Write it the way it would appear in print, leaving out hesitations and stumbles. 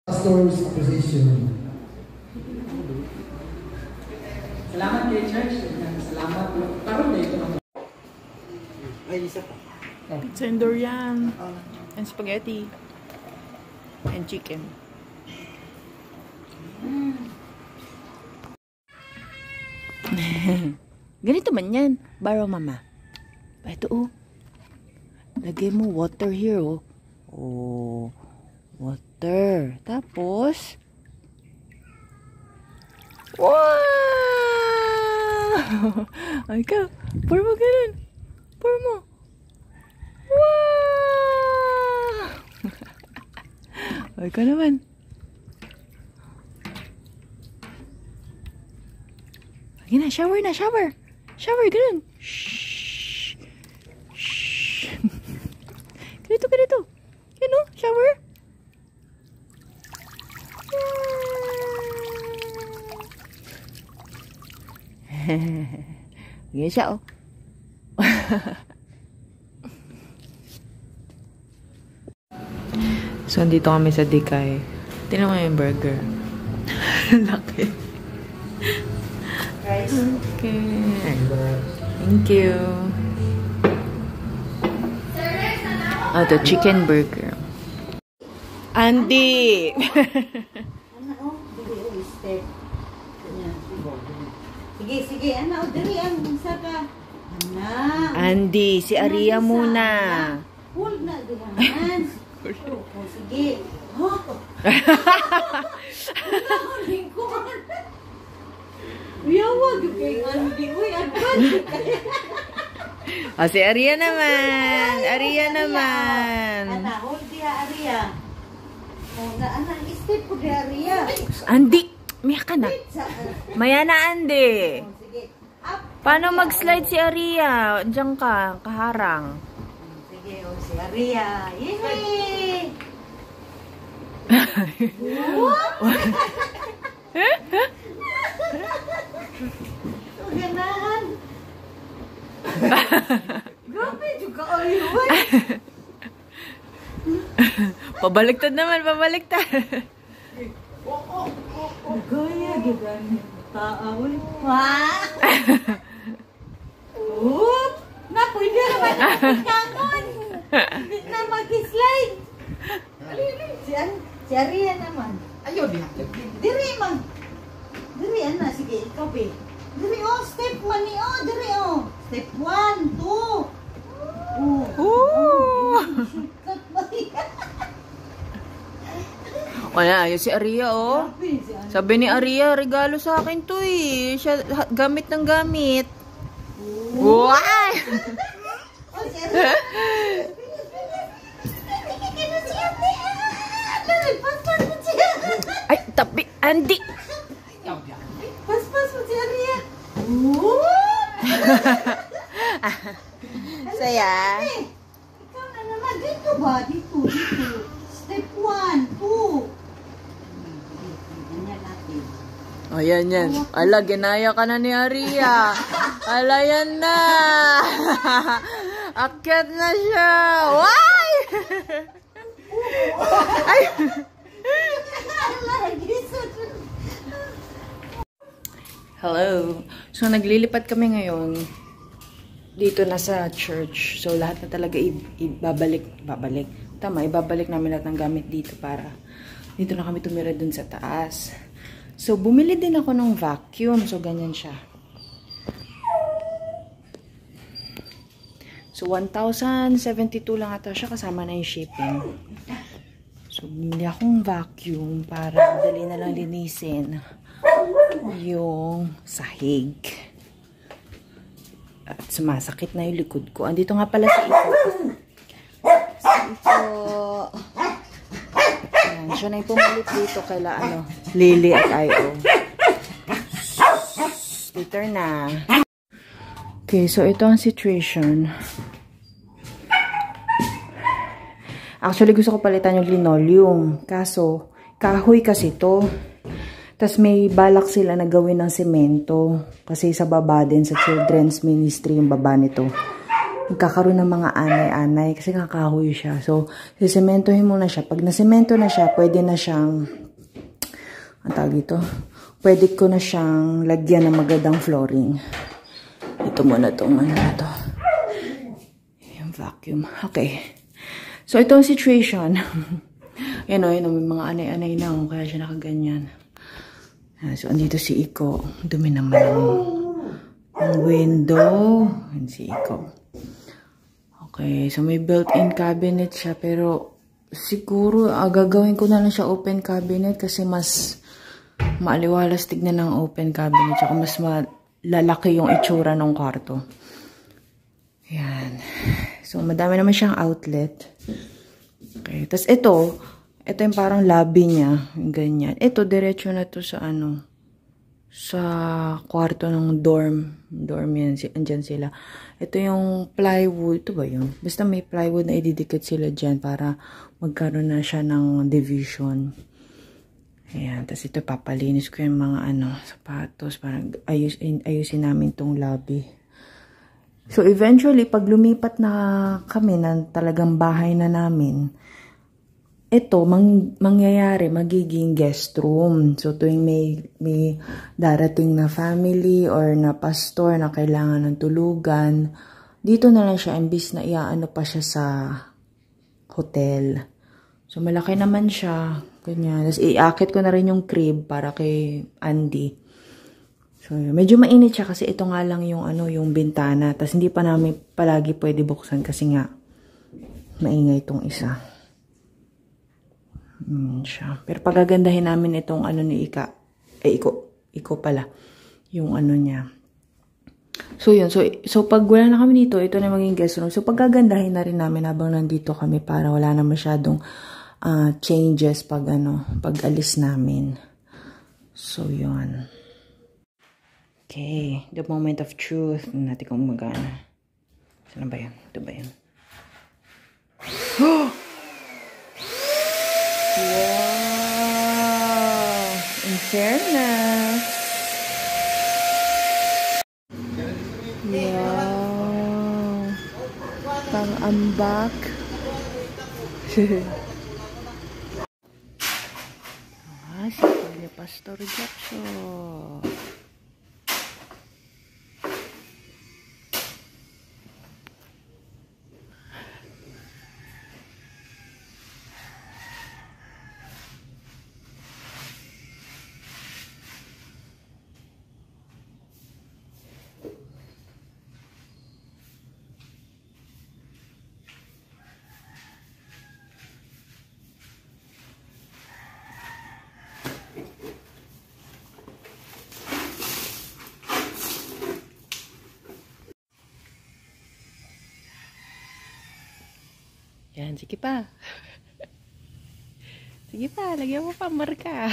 Pastor's position. Salamat kay church. Salamat. Karon na ito. Ay, isa pa. Pizza and durian. And spaghetti. And chicken. Ganito man yan. Baro mama. Ito oh. Lagay mo water here oh. Oh. Water. Tapos. Wow! Ay ka. Pour mo ganun. Pour mo. Wow! Ay ka naman. Ay na, shower na, shower. Shower, ganun. Shhh. Shhh. Ganito, ganito. Yan o, shower. Ganyan siya, oh. So, andito kami sa Dikay. Tingnan mo yung burger. Laki. Rice. Okay. Thank you. Ito, chicken burger. Andy! Sige, sige. Ano, dali ang isa ka. Ana. Andy, si Aria muna. Hold na, dihan. Oh, sige. Oh. Uyawag kay Andy. Uy, advance. Oh, si Aria naman. Aria naman. Ana, hold dia, Aria. Oh, na, ana, step ko dia, Aria. Andy, may ka na. Maya na, Andy. Oh, sige. Up. Paano mag-slide si Aria? Diyan ka, kaharang. Sige, oh, si Aria. Yay! Ganahan. Grabe juga ayun. Pabaliktad naman, pabaliktad. Gaya gigan taawon. Wah. Oop, na pwede naman kangon. Na mag-slide. Si Aria naman. Ayaw din. Diri man. Diri ana sige ikaw be. Diri oh step 1 ni oh diri oh. Step 1, 2. Wala, yun si Aria, oh. Sabi ni Aria, regalo sa akin to, eh. Siya, gamit ng gamit. Wow! Oh, si Aria. Ay, tapi, Andy! Pas-pas mo si Aria. Saya. Ikaw na naman. Dito ba? Dito. Step 1, 2. Ganyan natin. O, yan, yan. Ala, ginaya ka na ni Aria. Ala, yan na. Akyat na siya. Why? Ay! Hello. So, naglilipat kami ngayon. Dito na sa church. So, lahat na talaga ibabalik. tama, ibabalik namin lahat ng gamit dito para dito na kami tumira dun sa taas. So, bumili din ako ng vacuum. So, ganyan siya. So, 1,072 lang ata siya kasama na yung shipping. So, bumili akong vacuum para dali na lang linisin yung sahig. At sumasakit na yung likod ko. Andito nga pala si Iko. Ayan, siya na yung pumalit dito kaila Lily at Io. Later na. Okay, so ito ang situation. Actually, gusto ko palitan yung linoleum. Kaso, kahoy kasi to. Tapos may balak sila na gawin ng semento. Kasi sa baba din, sa children's ministry, yung baba nito. Magkakaroon ng mga anay-anay. Kasi kakahoy siya. So, sisementohin muna siya. Pag nasemento na siya, pwede na siyang, ang tawag dito? Pwede ko na siyang lagyan ng magandang flooring. Ito muna itong ano na to. Yung vacuum. Okay. So, ito ang situation. Yan o, may mga anay-anay na. Kaya siya nakaganyan. So, andito si Iko. Dumi naman ang window. Yan si Iko. Okay, so may built-in cabinet siya. Pero, siguro, gagawin ko na lang siya open cabinet kasi mas maaliwalas tignan ng open cabinet. Tsaka mas lalaki yung itsura ng kwarto. Yan. So, madami naman siyang outlet. Okay, tapos ito yung parang lobby niya, ganyan. Ito, diretso na to sa sa kwarto ng dorm. Dorm yan, andyan sila. Ito yung plywood, ito ba yun? Basta may plywood na ididikit sila dyan para magkaroon na siya ng division. Ayan, tapos ito, papalinis ko yung mga sapatos, parang ayusin namin tong lobby. So, eventually, pag lumipat na kami na talagang bahay na namin, ito, mangyayari, magiging guest room. So, tuwing may darating na family or na pastor na kailangan ng tulugan, dito na lang siya, imbis na iaano pa siya sa hotel. So, malaki naman siya. Ganyan. Tapos, iakit ko na rin yung crib para kay Andy. So, medyo mainit siya kasi ito nga lang yung yung bintana. Tapos, hindi pa namin palagi pwede buksan kasi nga maingay itong isa. Siya. Pero pagagandahin namin itong ni Ika. Iko pala. Yung niya. So, yun. So, pag wala na kami dito, ito na maging guest room. So, pagagandahin na rin namin habang nandito kami para wala na masyadong changes pag alis namin. So, yun. Okay. The moment of truth. Natin kung magana. Saan ba yan? Ito ba yan? Oh! Wow! In fairness. Wow! Pang-ambak. Si Kuya Pastor Jackson. Yan, sige pa. Sige pa, lagyan mo pa marka.